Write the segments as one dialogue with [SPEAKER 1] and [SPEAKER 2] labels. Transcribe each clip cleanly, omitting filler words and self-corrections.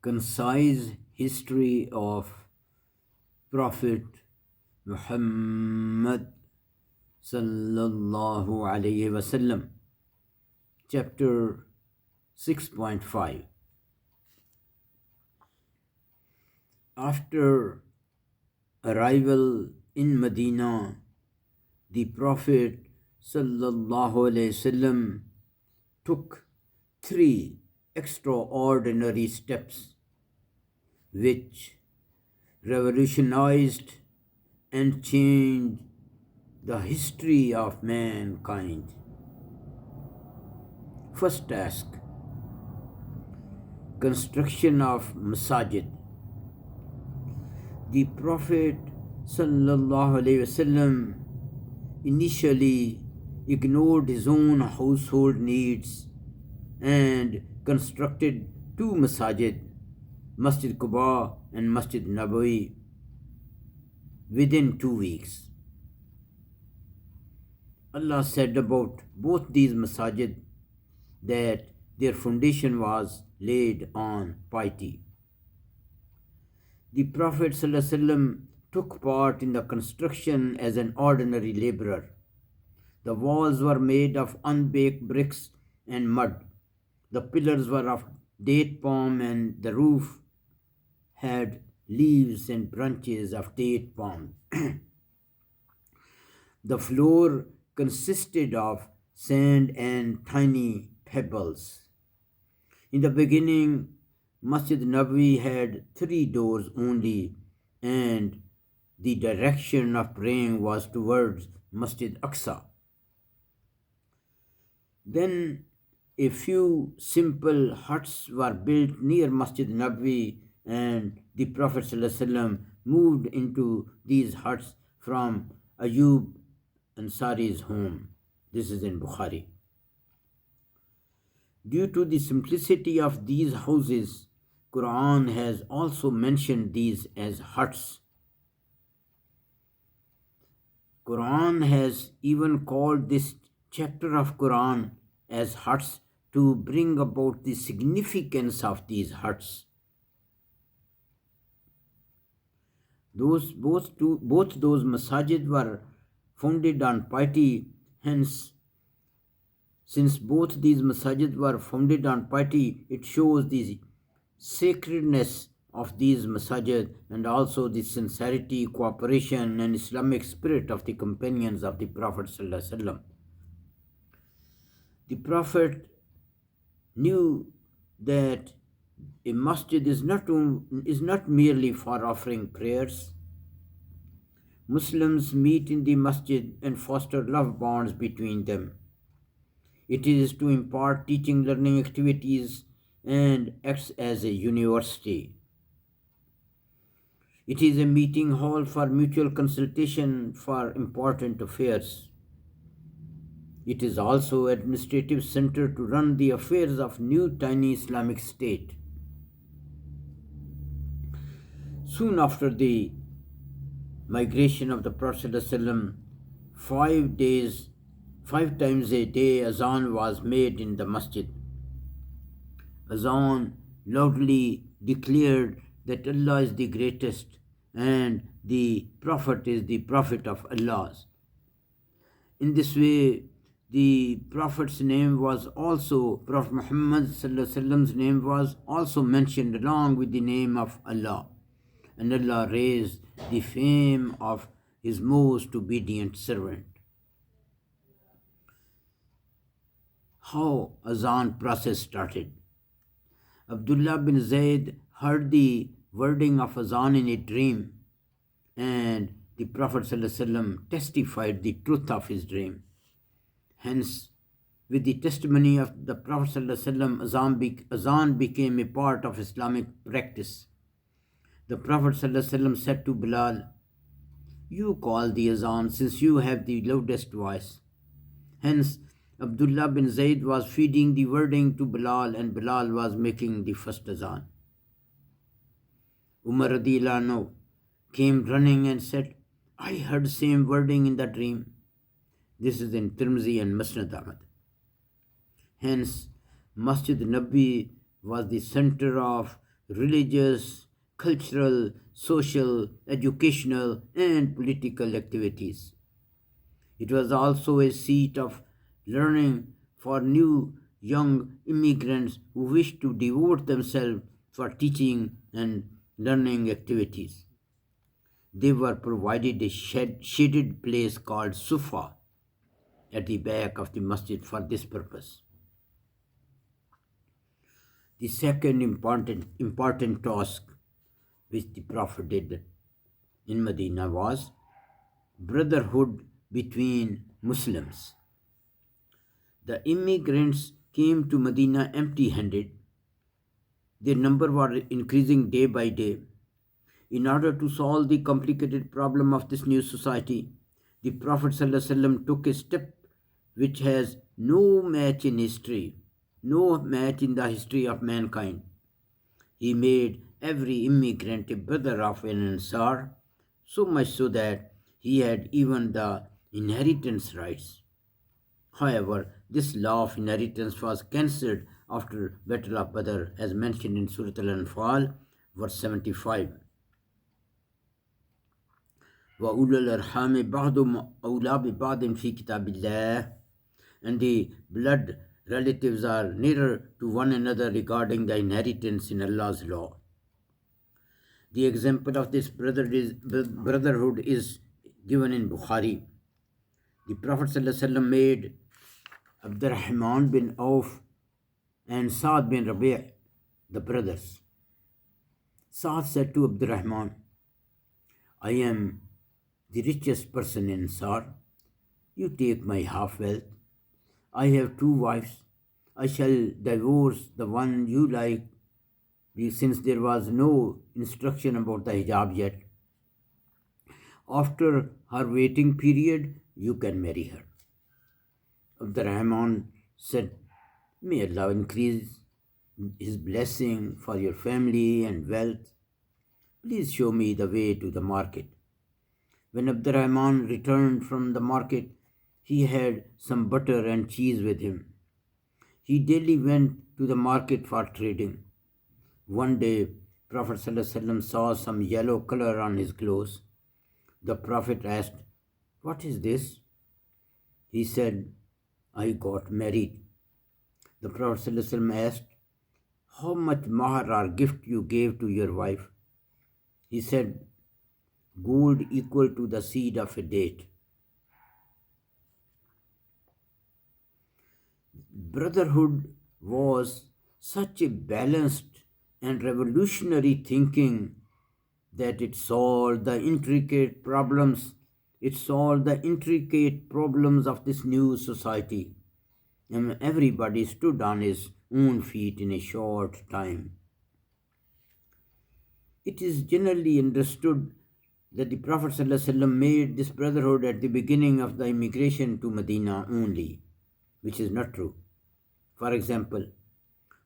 [SPEAKER 1] Concise history of Prophet Muhammad sallallahu alaihi wasallam, chapter 6.5. After arrival in Medina, the Prophet sallallahu alaihi wasallam took three extraordinary steps which revolutionized and changed the history of mankind. First task: construction of masajid. The Prophet sallallahu alaihi wasallam initially ignored his own household needs and constructed two masajid, Masjid Quba and Masjid Nabawi, within 2 weeks. Allah said about both these masajid that their foundation was laid on piety. The Prophet ﷺ took part in the construction as an ordinary laborer. The walls were made of unbaked bricks and mud. The pillars were of date palm and the roof had leaves and branches of date palm. The floor consisted of sand and tiny pebbles. In the beginning, Masjid Nabawi had 3 doors only, and the direction of praying was towards Masjid Aqsa. Then a few simple huts were built near Masjid Nabawi, and the Prophet ﷺ moved into these huts from Ayub Ansari's home. This is in Bukhari. Due to the simplicity of these houses, Quran has also mentioned these as huts. Quran has even called this chapter of Quran as huts to bring about the significance of these huts. Both those masajid were founded on piety. Hence, since both these masajid were founded on piety, it shows the sacredness of these masajid and also the sincerity, cooperation, and Islamic spirit of the companions of the Prophet ﷺ. The Prophet knew that a masjid is not merely for offering prayers. Muslims meet in the masjid and foster love bonds between them. It is to impart teaching, learning activities, and acts as a university. It is a meeting hall for mutual consultation for important affairs. It is also an administrative center to run the affairs of new tiny Islamic state. Soon after the migration of the Prophet ﷺ, 5 times a day azan was made in the masjid. Azan loudly declared that Allah is the greatest and the Prophet is the Prophet of Allah. In this way, the Prophet's name was also, Prophet Muhammad's name was also mentioned along with the name of Allah. And Allah raised the fame of His most obedient servant. How azan process started. Abdullah bin Zayd heard the wording of azan in a dream, and the Prophet ﷺ testified the truth of his dream. Hence, with the testimony of the Prophet ﷺ, azan became a part of Islamic practice. The Prophet ﷺ said to Bilal, "You call the azan since you have the loudest voice." Hence, Abdullah bin Zayd was feeding the wording to Bilal, and Bilal was making the first azan. Umar radiallahu anhu came running and said, "I heard same wording in the dream." This is in Tirmidhi and Musnad Ahmad. Hence, Masjid Nabi was the center of religious, cultural, social, educational, and political activities. It was also a seat of learning for new young immigrants who wished to devote themselves for teaching and learning activities. They were provided a shaded place called Sufa at the back of the masjid for this purpose. The second important task which the Prophet did in Medina was brotherhood between Muslims. The immigrants came to Medina empty handed. Their number was increasing day by day. In order to solve the complicated problem of this new society, the Prophet ﷺ took a step which has no match in history, no match in the history of mankind. He made every immigrant a brother of an Ansar, so much so that he had even the inheritance rights. However, this law of inheritance was cancelled after Battle of Badr, as mentioned in Surah Al-Anfal, verse 75. وَأُولُو الْأَرْحَامِ بَعْضُهُمْ أَوْلَى بِبَعْضٍ فِي كِتَابِ اللَّهِ. And the blood relatives are nearer to one another regarding the inheritance in Allah's law. The example of this brotherhood is given in Bukhari. The Prophet ﷺ made Abdurrahman bin Auf and Saad bin Rabi' the brothers. Saad said to Abdurrahman, I am the richest person in Ansar. You take my half wealth. I have 2 wives. I shall divorce the one you like, since there was no instruction about the hijab yet. After her waiting period, you can marry her. Abdurrahman said, May Allah increase His blessing for your family and wealth. Please show me the way to the market. When Abdurrahman returned from the market, he had some butter and cheese with him. He daily went to the market for trading. One day, Prophet ﷺ saw some yellow color on his clothes. The Prophet asked, What is this? He said, I got married. The Prophet ﷺ asked, How much mahar or gift you gave to your wife? He said, Gold equal to the seed of a date. Brotherhood was such a balanced and revolutionary thinking that it solved the intricate problems. It solved the intricate problems of this new society. And everybody stood on his own feet in a short time. It is generally understood that the Prophet ﷺ made this brotherhood at the beginning of the immigration to Medina only, which is not true. For example,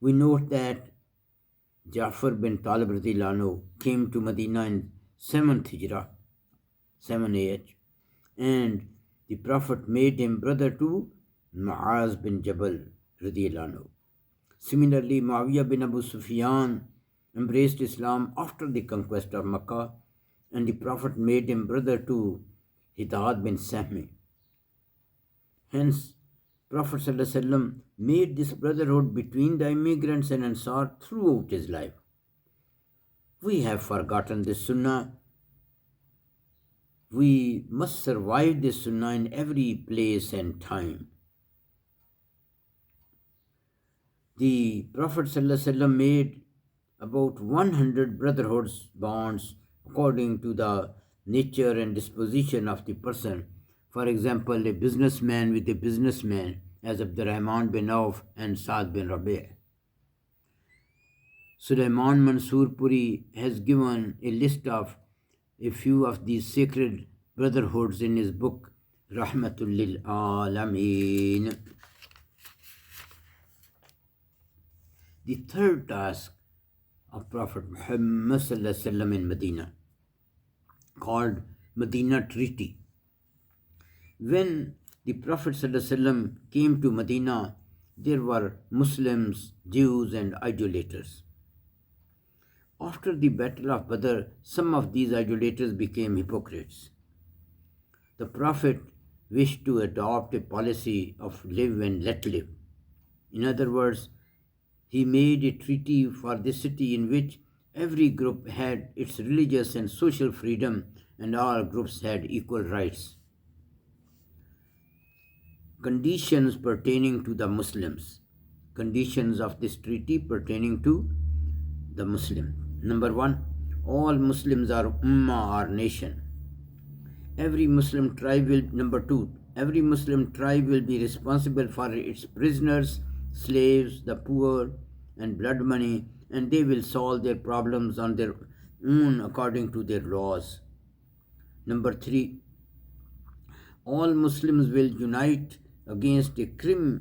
[SPEAKER 1] we note that Ja'far bin Talib radhiyallahu anhu came to Medina in 7th Hijrah, 7 AH, and the Prophet made him brother to Mu'az bin Jabal radhiyallahu anhu. Similarly, Muawiyah bin Abu Sufyan embraced Islam after the conquest of Makkah, and the Prophet made him brother to Hidad bin Sahmi. Hence, Prophet ﷺ made this brotherhood between the immigrants and Ansar throughout his life. We have forgotten this sunnah. We must survive this sunnah in every place and time. The Prophet ﷺ made about 100 brotherhoods bonds according to the nature and disposition of the person. For example, a businessman with a businessman, as Abdurrahman bin Auf and Saad bin Rabi'. Sulaiman Mansoor Puri has given a list of a few of these sacred brotherhoods in his book Rahmatul Lil Alameen. The third task of Prophet Muhammad ﷺ in Medina, called Medina Treaty. When the Prophet ﷺ came to Medina, there were Muslims, Jews, and idolaters. After the Battle of Badr, some of these idolaters became hypocrites. The Prophet wished to adopt a policy of live and let live. In other words, he made a treaty for the city in which every group had its religious and social freedom and all groups had equal rights. Conditions pertaining to the Muslims. Conditions of this treaty pertaining to the Muslim. Number one, all Muslims are ummah or nation. Every Muslim tribe will, number two, every Muslim tribe will be responsible for its prisoners, slaves, the poor, and blood money, and they will solve their problems on their own according to their laws. Number three, all Muslims will unite against a criminal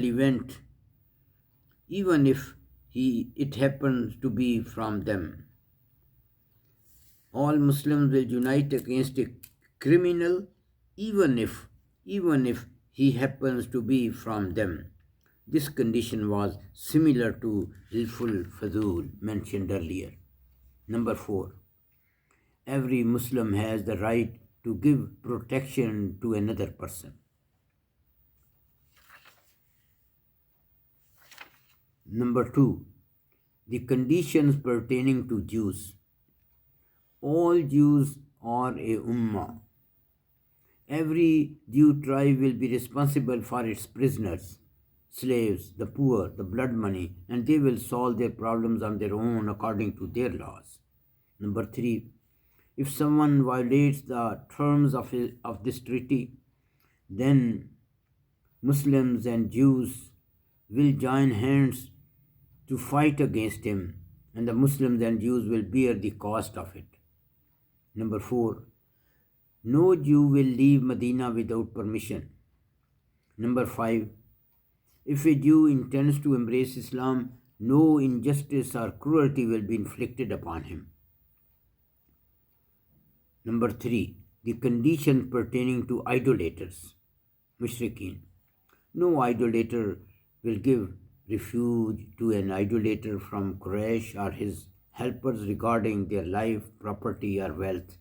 [SPEAKER 1] event, even if it happens to be from them. All Muslims will unite against a criminal, even if he happens to be from them. This condition was similar to Hilful Fadul mentioned earlier. Number four, every Muslim has the right to give protection to another person. Number two, the conditions pertaining to Jews. All Jews are a ummah. Every Jew tribe will be responsible for its prisoners, slaves, the poor, the blood money, and they will solve their problems on their own according to their laws. Number three, if someone violates the terms of this treaty, then Muslims and Jews will join hands to fight against him, and the Muslims and Jews will bear the cost of it. Number four, no Jew will leave Medina without permission. Number five, if a Jew intends to embrace Islam, no injustice or cruelty will be inflicted upon him. Number three, the condition pertaining to idolaters, mushrikeen. No idolater will give refuge to an idolater from Quraysh or his helpers regarding their life, property, or wealth.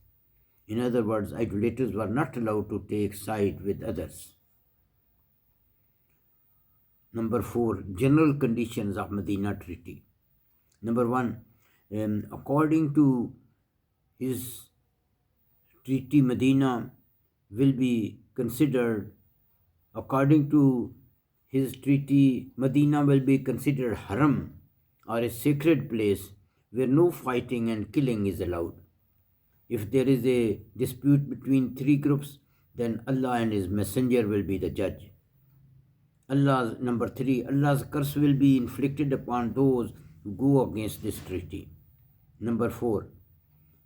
[SPEAKER 1] In other words, idolaters were not allowed to take side with others. Number four, general conditions of Medina Treaty. Number one, according to his treaty, Medina will be considered, according to his treaty, Medina will be considered haram or a sacred place where no fighting and killing is allowed. If there is a dispute between three groups, then Allah and His Messenger will be the judge. Number three, Allah's curse will be inflicted upon those who go against this treaty. Number four,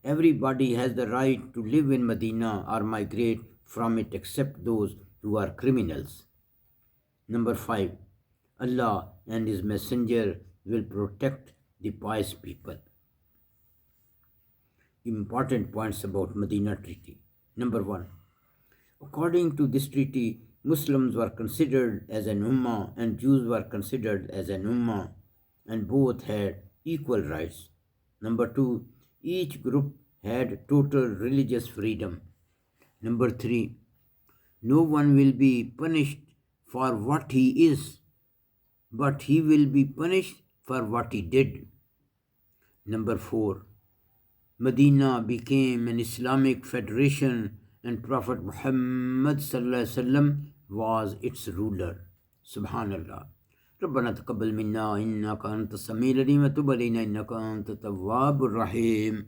[SPEAKER 1] everybody has the right to live in Medina or migrate from it except those who are criminals. Number five, Allah and His Messenger will protect the pious people. Important points about Medina Treaty. Number one, according to this treaty, Muslims were considered as an ummah and Jews were considered as an ummah, and both had equal rights. Number two, each group had total religious freedom. Number three, no one will be punished for what he is, but he will be punished for what he did. Number four, Medina became an Islamic federation and Prophet Muhammad was its ruler. Subhanallah. ربنا تقبل منا إنك أنت السميع العليم وتب علينا إنك أنت التواب الرحيم.